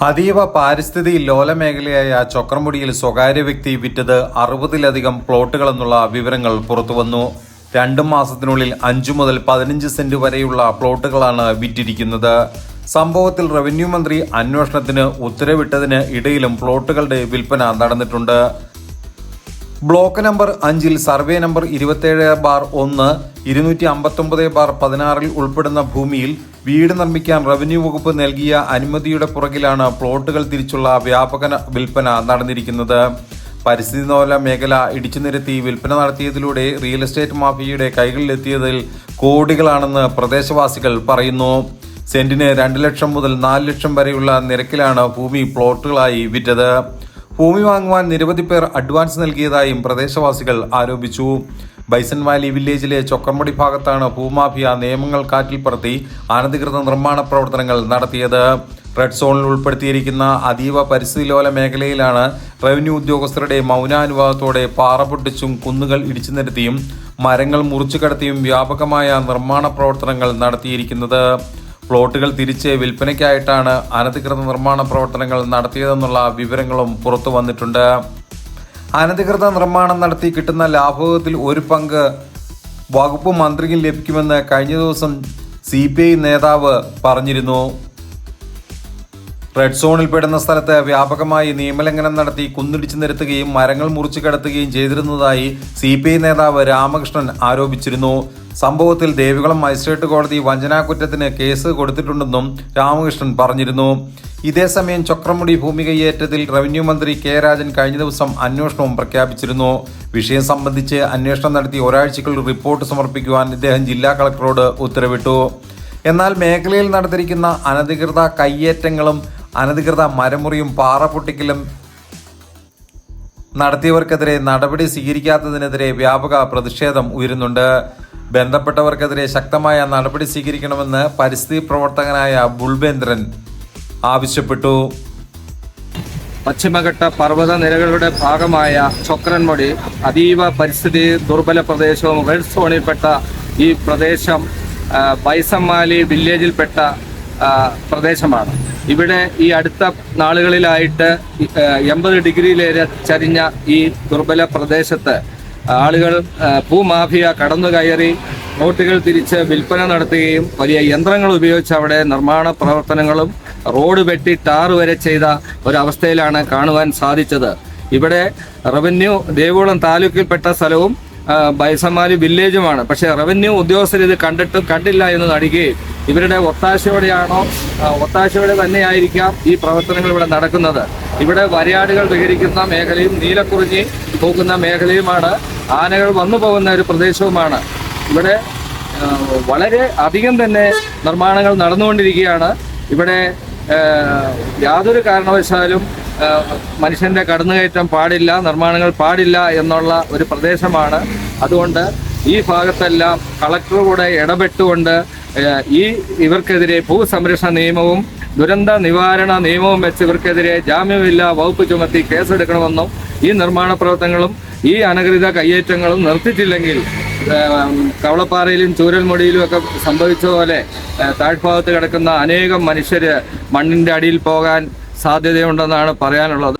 അതീവ പാരിസ്ഥിതിക ലോലമേഖലയായ ചൊക്രമുടിയിൽ സ്വകാര്യ വ്യക്തി വിറ്റത് 60-ലധികം പ്ലോട്ടുകളെന്നുള്ള വിവരങ്ങൾ പുറത്തുവന്നു. 2 മാസത്തിനുള്ളിൽ 5 മുതൽ 15 സെന്റ് വരെയുള്ള പ്ലോട്ടുകളാണ് വിറ്റിരിക്കുന്നത്. സംഭവത്തിൽ റവന്യൂ മന്ത്രി അന്വേഷണത്തിന് ഉത്തരവിട്ടതിന് ഇടയിലും പ്ലോട്ടുകളുടെ വിൽപ്പന നടന്നിട്ടുണ്ട്. ബ്ലോക്ക് നമ്പർ 5-ൽ സർവേ നമ്പർ 27/1 259/16 ഉൾപ്പെടുന്ന ഭൂമിയിൽ വീട് നിർമ്മിക്കാൻ റവന്യൂ വകുപ്പ് നൽകിയ അനുമതിയുടെ പുറകിലാണ് പ്ലോട്ടുകൾ തിരിച്ചുള്ള വ്യാപക വിൽപ്പന നടന്നിരിക്കുന്നത്. പരിസ്ഥിതി ലോല മേഖല ഇടിച്ചു നിരത്തി വിൽപ്പന നടത്തിയതിലൂടെ റിയൽ എസ്റ്റേറ്റ് മാഫിയയുടെ കൈകളിലെത്തിയതിൽ കോടികളാണെന്ന് പ്രദേശവാസികൾ പറയുന്നു. സെന്റിന് 2 ലക്ഷം മുതൽ 4 ലക്ഷം വരെയുള്ള നിരക്കിലാണ് ഭൂമി പ്ലോട്ടുകളായി വിറ്റത്. ഭൂമി വാങ്ങുവാൻ നിരവധി പേർ അഡ്വാൻസ് നൽകിയതായും പ്രദേശവാസികൾ ആരോപിച്ചു. ബൈസൺ വാലി വില്ലേജിലെ ചൊക്രമുടി ഭാഗത്താണ് ഭൂമാഫിയ നിയമങ്ങൾ കാറ്റിൽ പറത്തി അനധികൃത നിർമ്മാണ പ്രവർത്തനങ്ങൾ നടത്തിയത്. റെഡ് സോണിൽ ഉൾപ്പെടുത്തിയിരിക്കുന്ന അതീവ പരിസ്ഥിതി ലോല മേഖലയിലാണ് റവന്യൂ ഉദ്യോഗസ്ഥരുടെ മൗനാനുവാദത്തോടെ പാറ പൊട്ടിച്ചും കുന്നുകൾ ഇടിച്ചു നിരത്തിയും മരങ്ങൾ മുറിച്ചു കടത്തിയും വ്യാപകമായ നിർമ്മാണ പ്രവർത്തനങ്ങൾ നടത്തിയിരിക്കുന്നത്. പ്ലോട്ടുകൾ തിരിച്ച് വിൽപ്പനയ്ക്കായിട്ടാണ് അനധികൃത നിർമ്മാണ പ്രവർത്തനങ്ങൾ നടത്തിയതെന്നുള്ള വിവരങ്ങളും പുറത്തു വന്നിട്ടുണ്ട്. അനധികൃത നിർമ്മാണം നടത്തി കിട്ടുന്ന ലാഭത്തിൽ ഒരു പങ്ക് വകുപ്പ് മന്ത്രിക്ക് ലഭിക്കുമെന്ന് കഴിഞ്ഞ ദിവസം CPI നേതാവ് പറഞ്ഞിരുന്നു. റെഡ് സോണിൽ പെടുന്ന സ്ഥലത്ത് വ്യാപകമായി നിയമലംഘനം നടത്തി കുന്നിടിച്ചു നിരത്തുകയും മരങ്ങൾ മുറിച്ചു കടത്തുകയും ചെയ്തിരുന്നതായി CPI നേതാവ് രാമകൃഷ്ണൻ ആരോപിച്ചിരുന്നു. സംഭവത്തിൽ ദേവികുളം മജിസ്ട്രേറ്റ് കോടതി വഞ്ചനാക്കുറ്റത്തിന് കേസ് കൊടുത്തിട്ടുണ്ടെന്നും രാമകൃഷ്ണൻ പറഞ്ഞിരുന്നു. ഇതേസമയം ചൊക്രമുടി ഭൂമി കൈയേറ്റത്തിൽ റവന്യൂ മന്ത്രി K. രാജൻ കഴിഞ്ഞ ദിവസം അന്വേഷണവും പ്രഖ്യാപിച്ചിരുന്നു. വിഷയം സംബന്ധിച്ച് അന്വേഷണം നടത്തി ഒരാഴ്ചക്കുള്ളിൽ റിപ്പോർട്ട് സമർപ്പിക്കുവാൻ ഇദ്ദേഹം ജില്ലാ കളക്ടറോട് ഉത്തരവിട്ടു. എന്നാൽ മേഖലയിൽ നടത്തിയിരിക്കുന്ന അനധികൃത കയ്യേറ്റങ്ങളും അനധികൃത മരമുറിയും പാറ പൊട്ടിക്കലും നടത്തിയവർക്കെതിരെ നടപടി സ്വീകരിക്കാത്തതിനെതിരെ വ്യാപക പ്രതിഷേധം ഉയരുന്നുണ്ട്. ബന്ധപ്പെട്ടവർക്കെതിരെ ശക്തമായ നടപടി സ്വീകരിക്കണമെന്ന് പരിസ്ഥിതി പ്രവർത്തകനായ ബുൾബേന്ദ്രൻ ആവശ്യപ്പെട്ടു. പശ്ചിമഘട്ട പർവ്വത നിരകളുടെ ഭാഗമായ ചൊക്രൻമുടി അതീവ പരിസ്ഥിതി ദുർബല പ്രദേശവും റെഡ് സോണിൽപ്പെട്ട ഈ പ്രദേശം ബൈസൺ വാലി വില്ലേജിൽപ്പെട്ട പ്രദേശമാണ്. ഇവിടെ ഈ അടുത്ത നാളുകളിലായിട്ട് 80 ഡിഗ്രിയിലേറെ ചരിഞ്ഞ ഈ ദുർബല പ്രദേശത്ത് ആളുകൾ ഭൂമാഫിയ കടന്നു കയറി പ്ലോട്ടുകൾ തിരിച്ച് വിൽപ്പന നടത്തുകയും വലിയ യന്ത്രങ്ങൾ ഉപയോഗിച്ച് അവിടെ നിർമ്മാണ പ്രവർത്തനങ്ങളും റോഡ് വെട്ടി ടാർ വരെ ചെയ്ത ഒരവസ്ഥയിലാണ് കാണുവാൻ സാധിച്ചത്. ഇവിടെ റവന്യൂ ദേവികുളം താലൂക്കിൽപ്പെട്ട സ്ഥലവും ബൈസൺ വാലി വില്ലേജുമാണ്. പക്ഷേ റവന്യൂ ഉദ്യോഗസ്ഥർ ഇത് കണ്ടില്ല എന്ന് നടിക്കുകയും ഇവരുടെ ഒത്താശയോടെ തന്നെയായിരിക്കാം ഈ പ്രവർത്തനങ്ങൾ ഇവിടെ നടക്കുന്നത്. ഇവിടെ വരയാടുകൾ വിഹരിക്കുന്ന മേഖലയും നീലക്കുറിഞ്ഞി പോകുന്ന മേഖലയുമാണ്. ആനകൾ വന്നു പോകുന്ന ഒരു പ്രദേശവുമാണ്. ഇവിടെ വളരെ അധികം തന്നെ നിർമ്മാണങ്ങൾ നടന്നുകൊണ്ടിരിക്കുകയാണ്. ഇവിടെ യാതൊരു കാരണവശാലും മനുഷ്യന്റെ കടന്നുകയറ്റം പാടില്ല, നിർമ്മാണങ്ങൾ പാടില്ല എന്നുള്ള ഒരു പ്രദേശമാണ്. അതുകൊണ്ട് ഈ ഭാഗത്തെല്ലാം കളക്ടർ കൂടെ ഇടപെട്ടുകൊണ്ട് ഇവർക്കെതിരെ ഭൂസംരക്ഷണ നിയമവും ദുരന്ത നിവാരണ നിയമവും വെച്ച് ഇവർക്കെതിരെ ജാമ്യമില്ലാ വകുപ്പ് ചുമത്തി കേസെടുക്കണമെന്നും ഈ നിർമ്മാണ പ്രവർത്തനങ്ങളും ഈ അനധികൃത കയ്യേറ്റങ്ങളും നിർത്തിച്ചില്ലെങ്കിൽ കവളപ്പാറയിലും ചൂരൽമുടിയിലും ഒക്കെ സംഭവിച്ച പോലെ താഴ്ഭാഗത്ത് കിടക്കുന്ന അനേകം മനുഷ്യര് മണ്ണിന്റെ അടിയിൽ പോകാൻ സാധ്യതയുണ്ടെന്നാണ് പറയാനുള്ളത്.